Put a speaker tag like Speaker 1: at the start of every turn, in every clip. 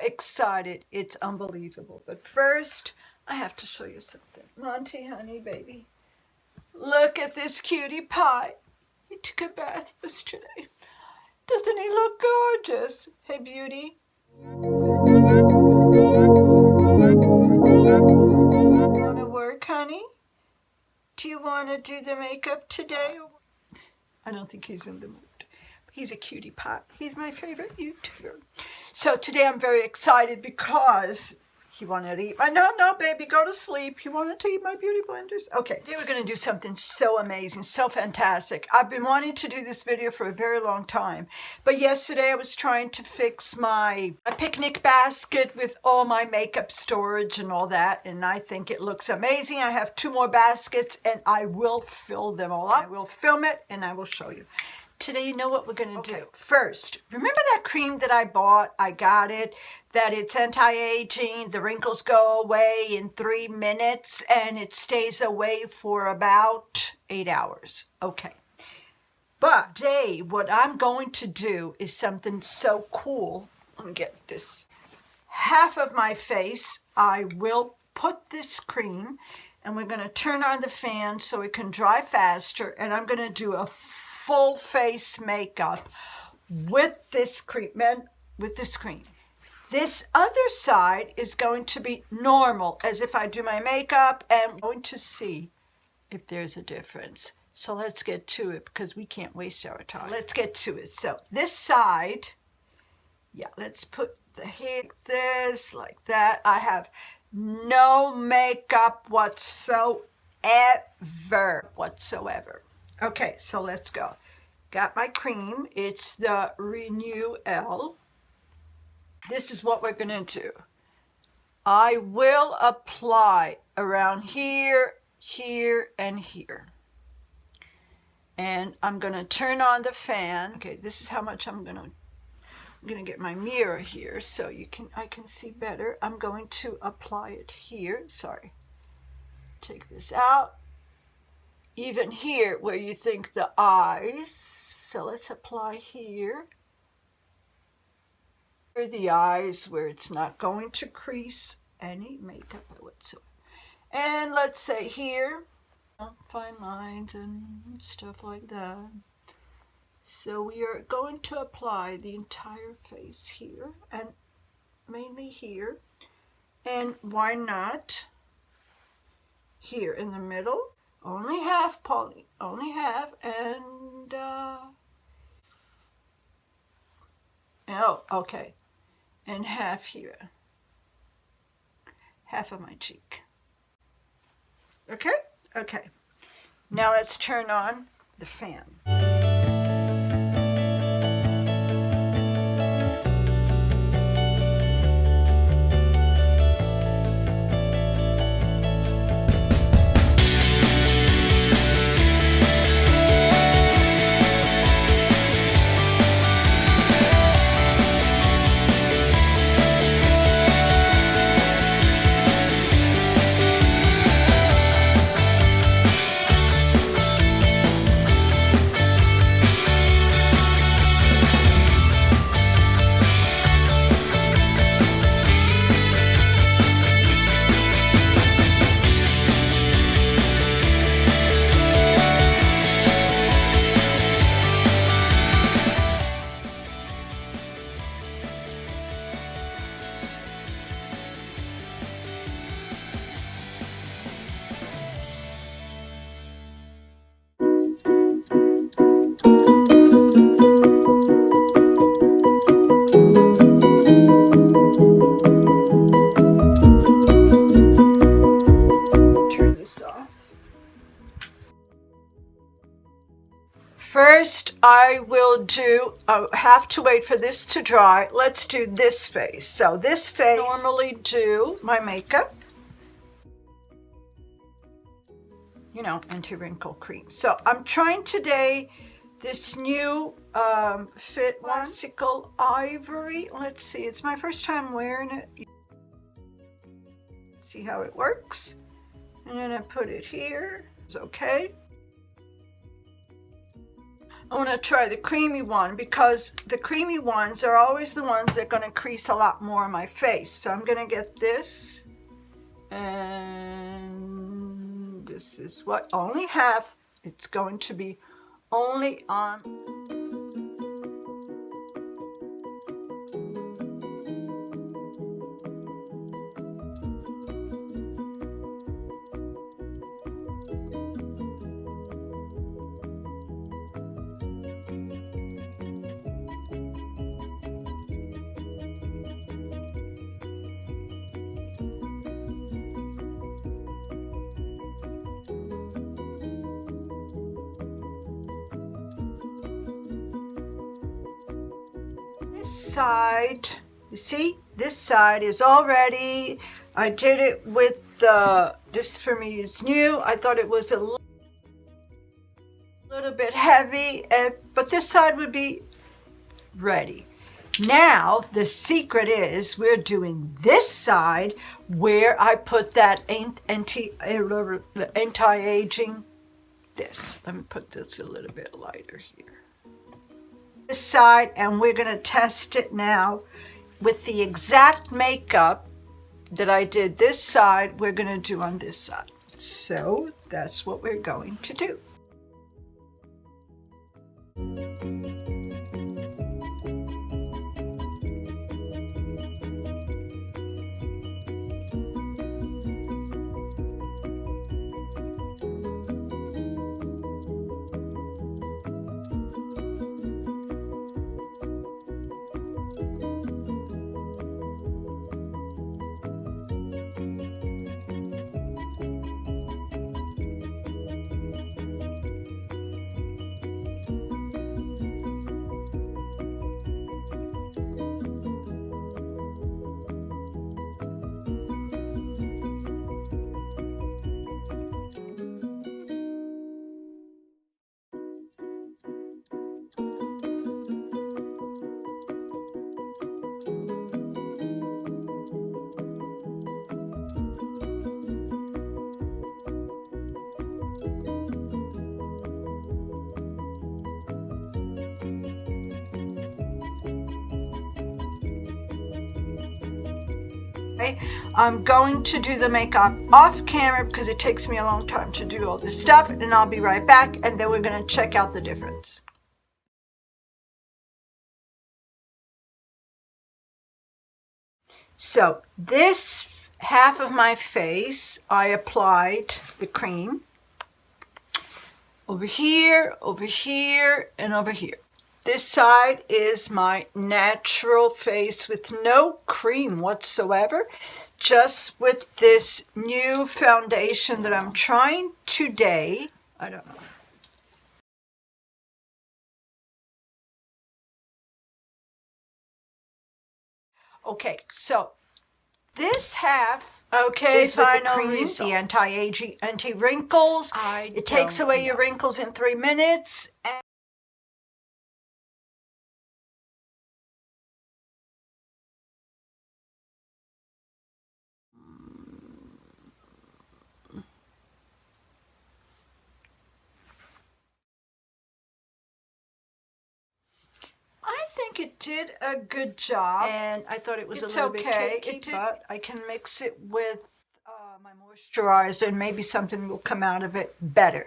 Speaker 1: excited. It's unbelievable. But first, I have to show you something. Monty, honey, baby. Look at this cutie pie. He took a bath yesterday. Doesn't he look gorgeous? Hey, beauty. Want to work, honey? Do you want to do the makeup today? I don't think he's in the mood. He's a cutie pie. He's my favorite YouTuber. So today I'm very excited because he wanted to eat my, no, baby, go to sleep. He wanted to eat my beauty blenders. Okay, today we're going to do something so amazing, so fantastic. I've been wanting to do this video for a very long time. But yesterday I was trying to fix my picnic basket with all my makeup storage and all that. And I think it looks amazing. I have 2 more baskets and I will fill them all up. I will film it and I will show you. Today, you know what we're going to do. First, remember that cream that I bought? I got it, that it's anti-aging, the wrinkles go away in 3 minutes, and it stays away for about 8 hours. Okay. But today, what I'm going to do is something so cool. Let me get this. Half of my face, I will put this cream, and we're going to turn on the fan so it can dry faster, and I'm going to do a full face makeup with this cream. This other side is going to be normal, as if I do my makeup, and I'm going to see if there's a difference. So let's get to it because we can't waste our time. So let's get to it. So this side, yeah, let's put the hair like this, like that. I have no makeup whatsoever. Okay, so let's go. Got my cream. It's the RENEWELLE. This is what we're going to do. I will apply around here, here, and here. And I'm going to turn on the fan. Okay, this is how much I'm going to get my mirror here so I can see better. I'm going to apply it here. Sorry. Take this out. Even here where you think the eyes, so let's apply here. For the eyes where it's not going to crease any makeup whatsoever. And let's say here, fine lines and stuff like that. So we are going to apply the entire face here and mainly here. And why not here in the middle? Only half, Polly, only half, and, oh, okay, and half here, half of my cheek. Okay? Okay. Now let's turn on the fan. First, I will do, have to wait for this to dry. Let's do this face. So this face, I normally do my makeup, you know, anti-wrinkle cream. So I'm trying today this new Fit Classical Ivory. Let's see, it's my first time wearing it. See how it works. And then I put it here. It's okay. I want to try the creamy one because the creamy ones are always the ones that are going to crease a lot more on my face. So I'm going to get this, and this is what only half. It's going to be only on. Side, you see, this side is already, I did it with this for me is new. I thought it was a little bit heavy, but this side would be ready. Now the secret is we're doing this side where I put that anti-aging. This, let me put this a little bit lighter here. This side, and we're going to test it now with the exact makeup that I did this side, we're going to do on this side. So that's what we're going to do. I'm going to do the makeup off camera because it takes me a long time to do all this stuff, and I'll be right back, and then we're going to check out the difference. So this half of my face, I applied the cream over here, and over here. This side is my natural face with no cream whatsoever, just with this new foundation that I'm trying today. I don't know. Okay, so this half, okay, is with the cream, the anti-aging, anti-wrinkles. It takes away your wrinkles in 3 minutes. And I think it did a good job, and I thought it was a little bit cakey, but I can mix it with my moisturizer, and maybe something will come out of it better.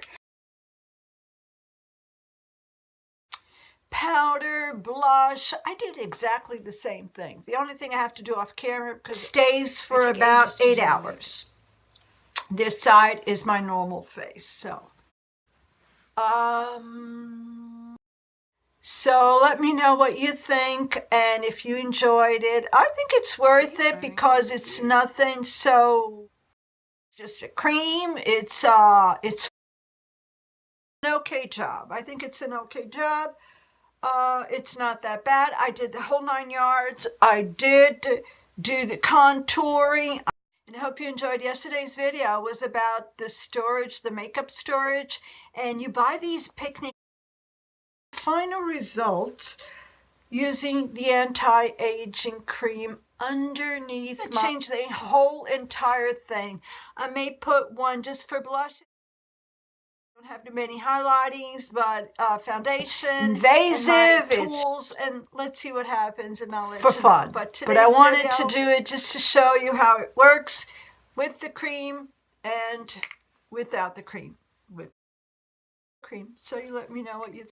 Speaker 1: Powder, blush, I did exactly the same thing. The only thing I have to do off camera, because it stays for about 8 hours. This side is my normal face, so. So let me know what you think, and if you enjoyed it. I think it's worth it because it's nothing so, just a cream. It's an okay job. I think it's an okay job. It's not that bad. I did the whole 9 yards. I did do the contouring. And I hope you enjoyed yesterday's video. It was about the storage, the makeup storage. And you buy these picnic final results using the anti-aging cream underneath. Change the whole entire thing. I may put one just for blush. don't have too many highlightings, but foundation,
Speaker 2: invasive,
Speaker 1: and my tools, and let's see what happens, and I'll let
Speaker 2: for
Speaker 1: you
Speaker 2: fun.
Speaker 1: know.
Speaker 2: But I wanted to do it just to show you how it works
Speaker 1: with the cream and without the cream. With cream. So you let me know what you think.